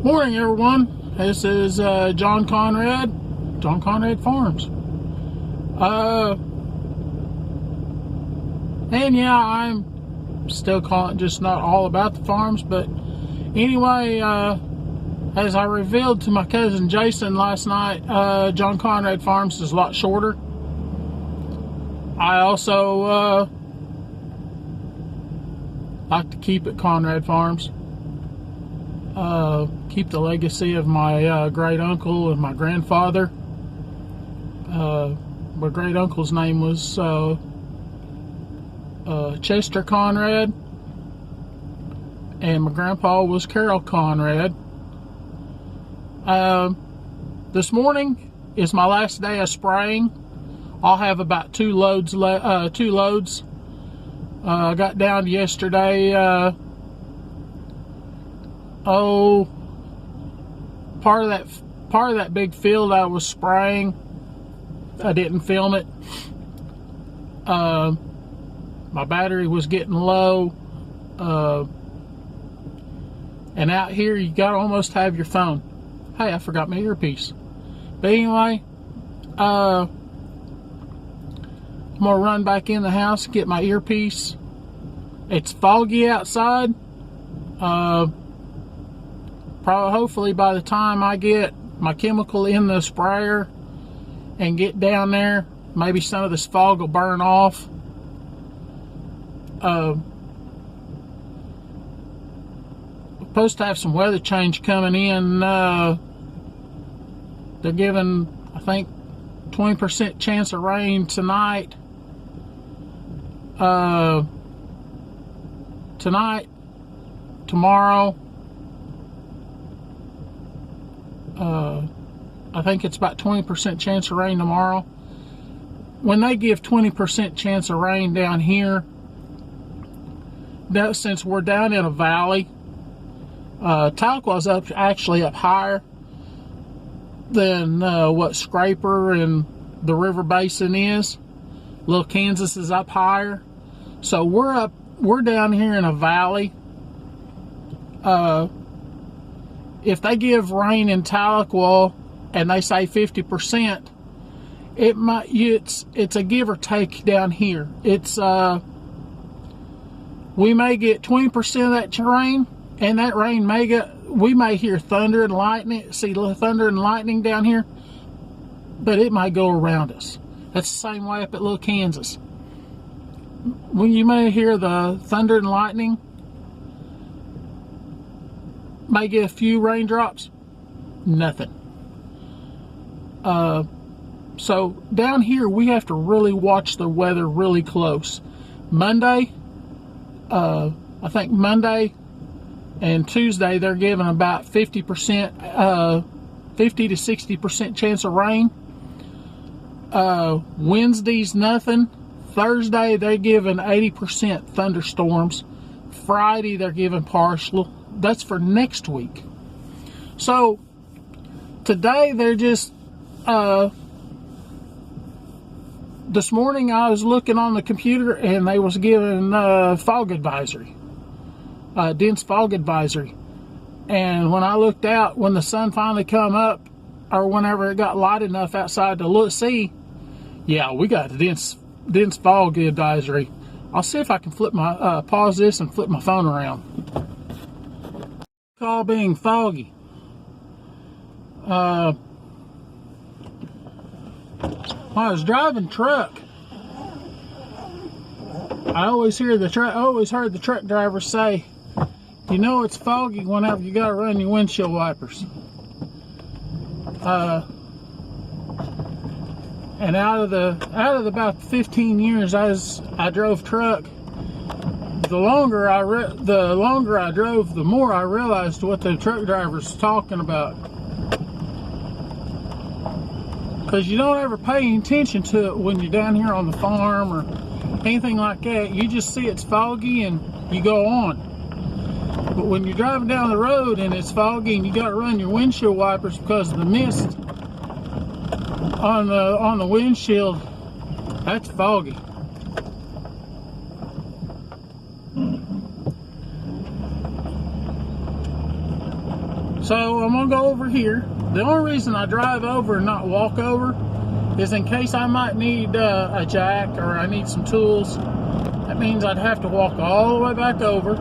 Morning, everyone. This is John Conrad Farms. And yeah, I'm still calling it just not all about the farms, but anyway, as I revealed to my cousin Jason last night, John Conrad Farms is a lot shorter. I also like to keep it Conrad Farms. Keep the legacy of my great uncle and my grandfather. My great uncle's name was Chester Conrad, and my grandpa was Carol Conrad. This morning is my last day of spraying. I'll have about two loads. I got down yesterday. Part of that big field I was spraying, I didn't film it. My battery was getting low, and out here you gotta almost have your phone. Hey, I forgot my earpiece. But anyway, I'm gonna run back in the house, get my earpiece. It's foggy outside. Hopefully by the time I get my chemical in the sprayer and get down there, maybe some of this fog will burn off. Supposed to have some weather change coming in. They're giving, I think, 20% chance of rain tonight. Tomorrow. I think it's about 20% chance of rain tomorrow. When they give 20% chance of rain down here, since we're down in a valley, Tahlequah's actually up higher than what Scraper and the river basin is. Little Kansas is up higher, so we're down here in a valley. If they give rain in Tahlequah and they say 50%, it's a give or take down here. It's we may get 20% of that rain, and that rain we may hear thunder and lightning, see thunder and lightning down here, but it might go around us. That's the same way up at Little Kansas. When you may hear the thunder and lightning, may get a few raindrops, nothing. So down here we have to really watch the weather really close. Monday, I think Monday and Tuesday they're giving about 50% 50 to 60% chance of rain. Wednesday's nothing. Thursday they're giving 80% thunderstorms. Friday they're giving partial. That's for next week. So today they're just this morning I was looking on the computer and they was giving fog advisory, dense fog advisory. And when I looked out, when the sun finally come up, or whenever it got light enough outside to see, yeah, we got the dense fog advisory. I'll see if I can flip my pause this and flip my phone around. All being foggy. When I was driving truck, I always heard the truck driver say, "You know it's foggy whenever you gotta run your windshield wipers." And out of about 15 years I drove truck, the longer I drove, the more I realized what the truck driver's talking about. Because you don't ever pay any attention to it when you're down here on the farm or anything like that. You just see it's foggy and you go on. But when you're driving down the road and it's foggy and you got to run your windshield wipers because of the mist on the windshield, that's foggy. So I'm gonna go over here. The only reason I drive over and not walk over is in case I might need a jack or I need some tools. That means I'd have to walk all the way back over,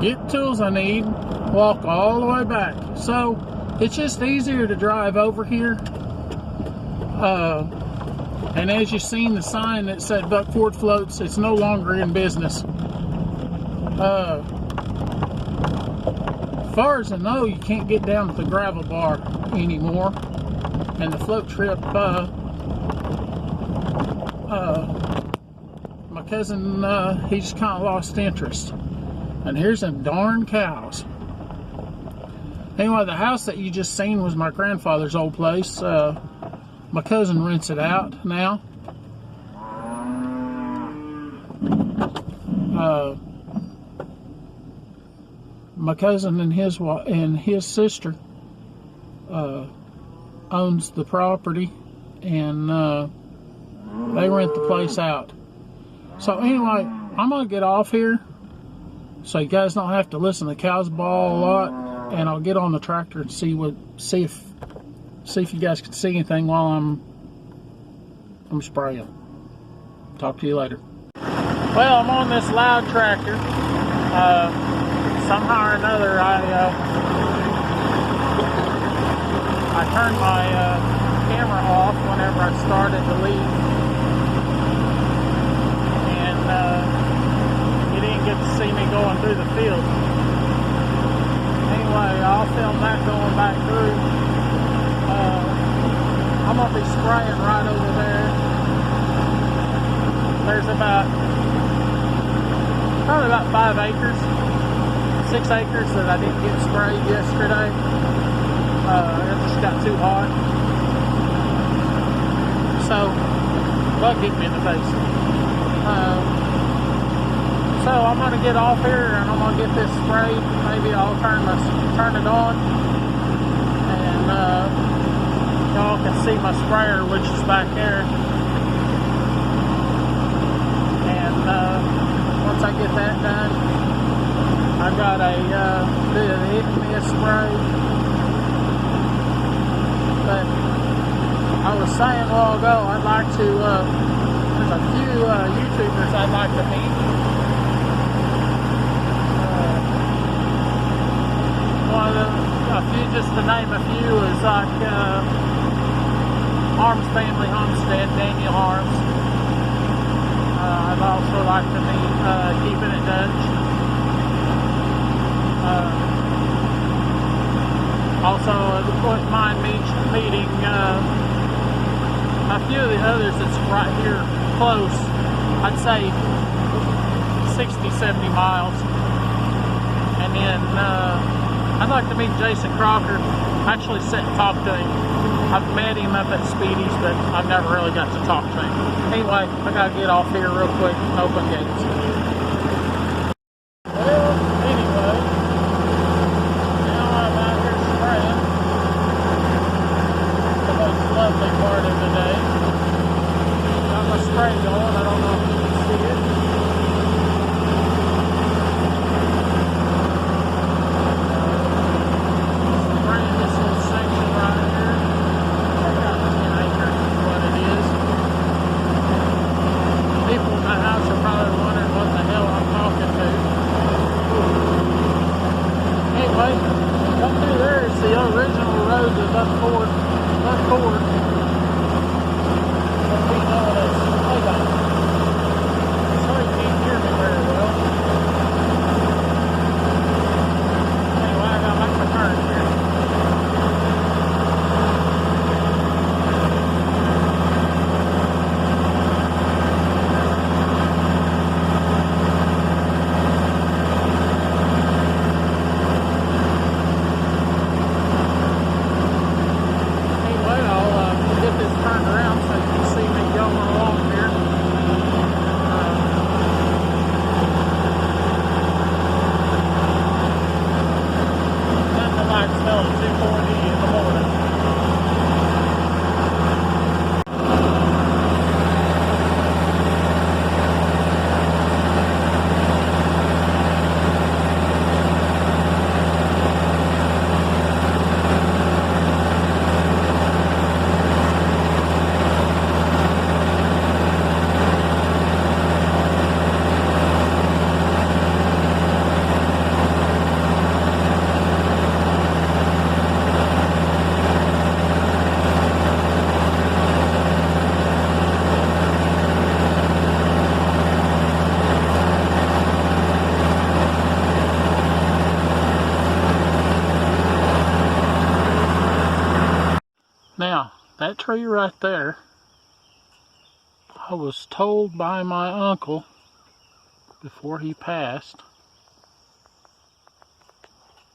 get the tools I need, walk all the way back. So it's just easier to drive over here. And as you've seen the sign that said Buckford Floats, it's no longer in business. As far as I know, you can't get down to the gravel bar anymore. And the float trip, my cousin, he just kind of lost interest. And here's them darn cows. Anyway, the house that you just seen was my grandfather's old place. My cousin rents it out now. My cousin and his sister owns the property, and they rent the place out. So anyway, I'm gonna get off here so you guys don't have to listen to cows bawl a lot, and I'll get on the tractor and see if you guys can see anything while I'm spraying. Talk to you later. Well, I'm on this loud tractor. Somehow or another, I turned my camera off whenever I started to leave, and you didn't get to see me going through the field. Anyway, I'll film that going back through. I'm going to be spraying right over there. There's probably about 5 acres, 6 acres that I didn't get sprayed yesterday. It just got too hot. So, bug hit me in the face. So I'm going to get off here and I'm going to get this sprayed. Maybe I'll turn it on, and y'all can see my sprayer, which is back there. And once I get that done, I've got a hit and miss spray. But I was saying a while ago, I'd like to, there's a few YouTubers I'd like to meet. One of them, just to name a few, is like Arms Family Homestead, Daniel Arms. I'd also like to meet Keeping It Dutch. Also, I wouldn't mind meeting a few of the others that's right here close. I'd say 60, 70 miles. And then I'd like to meet Jason Crocker. Actually sit and talk to him. I've met him up at Speedy's, but I've never really got to talk to him. Anyway, I gotta get off here real quick and open gates. Well, anyway, now I'm out here spraying. The most lovely part of the day. Got my spray going. I don't know if you can see it. Spraying this little section right here. About 10 acres is what it is. People in my house are probably wondering what the Now, that tree right there, I was told by my uncle before he passed,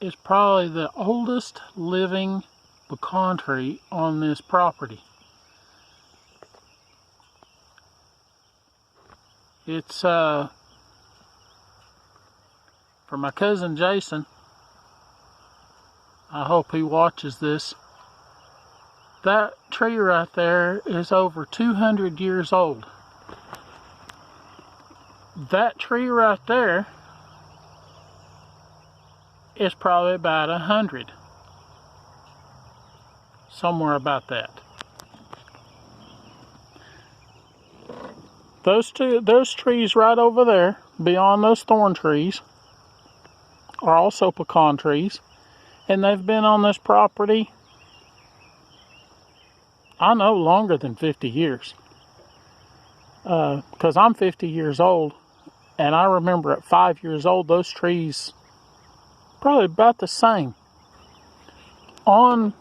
is probably the oldest living pecan tree on this property. It's for my cousin Jason. I hope he watches this. That tree right there is over 200 years old. That tree right there is probably about 100. Somewhere about that. Those trees right over there, beyond those thorn trees, are also pecan trees. And they've been on this property, I know, longer than 50 years. Because I'm 50 years old, and I remember at 5 years old, those trees probably about the same. On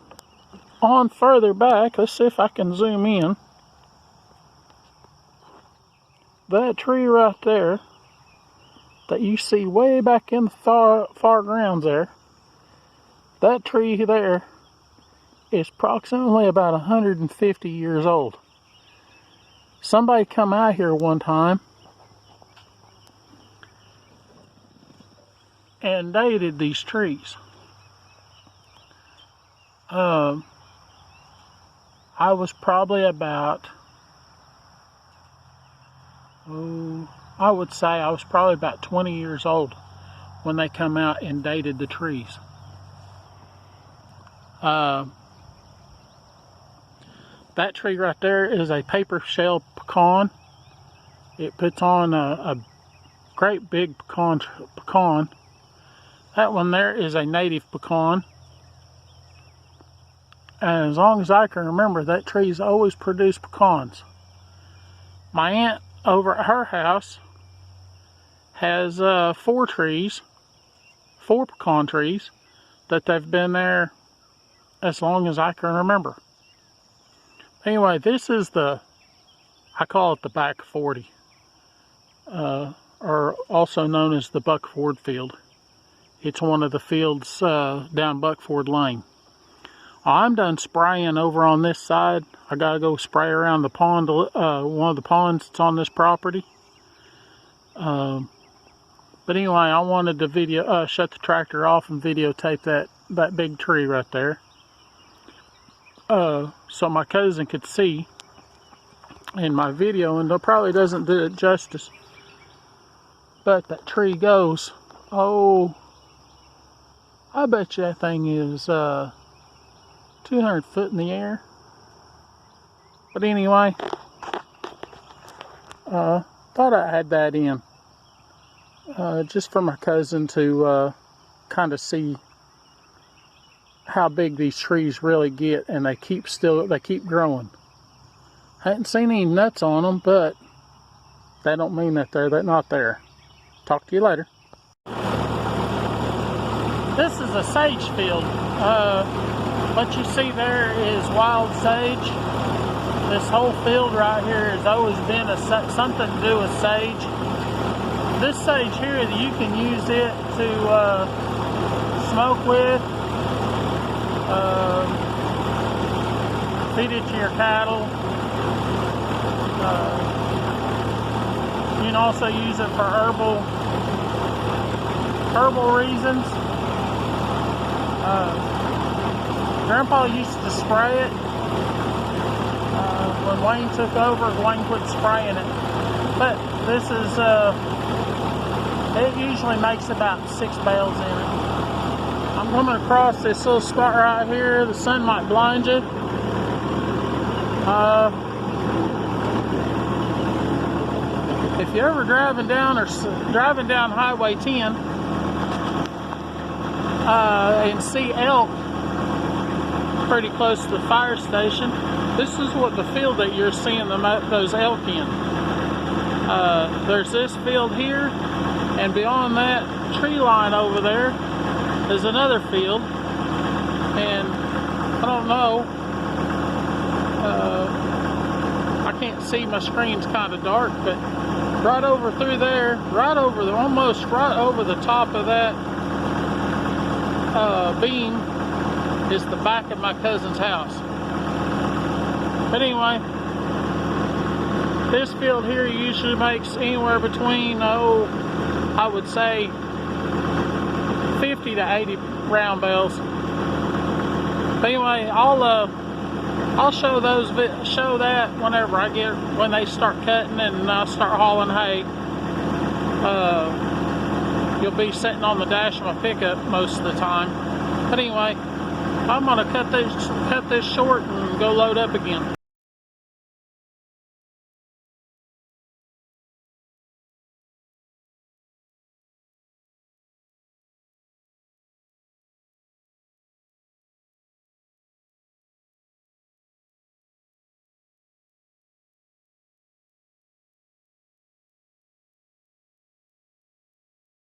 further back, let's see if I can zoom in. That tree right there that you see way back in the far grounds there, that tree there is approximately about 150 years old. Somebody come out here one time and dated these trees. I was probably about, I would say I was probably about 20 years old when they come out and dated the trees. That tree right there is a paper shell pecan. It puts on a great big pecan. That one there is a native pecan. And as long as I can remember, that tree's always produced pecans. My aunt over at her house has 4 pecan trees that they've been there as long as I can remember. Anyway, this is I call it the back 40, or also known as the Buckford field. It's one of the fields down Buckford Lane. I'm done spraying over on this side. I gotta go spray around the pond, one of the ponds that's on this property. But anyway, I wanted to shut the tractor off and videotape that big tree right there. So my cousin could see in my video, and it probably doesn't do it justice. But that tree goes, oh, I bet you that thing is 200 foot in the air. But anyway, thought I had that in, just for my cousin to kind of see how big these trees really get, and they keep growing. I hadn't seen any nuts on them, but that don't mean that they're not there. Talk to you later. This is a sage field. What you see there is wild sage. This whole field right here has always been something to do with sage. This sage here, you can use it to smoke with, feed it to your cattle. You can also use it for herbal reasons. Grandpa used to spray it. When Wayne took over, Wayne quit spraying it. But this is, it usually makes about 6 bales in it. I'm coming across this little spot right here. The sun might blind you. If you're ever driving down Highway 10 and see elk pretty close to the fire station, this is what the field that you're seeing those elk in. There's this field here, and beyond that tree line over there is another field, and I don't know I can't see, my screen's kind of dark, but right over through there, right over the, almost right over the top of that beam is the back of my cousin's house. But anyway, this field here usually makes anywhere between, I would say 50 to 80 round bales. But anyway, I'll show that whenever when they start cutting and I start hauling hay. You'll be sitting on the dash of my pickup most of the time. But anyway, I'm gonna cut this short and go load up again.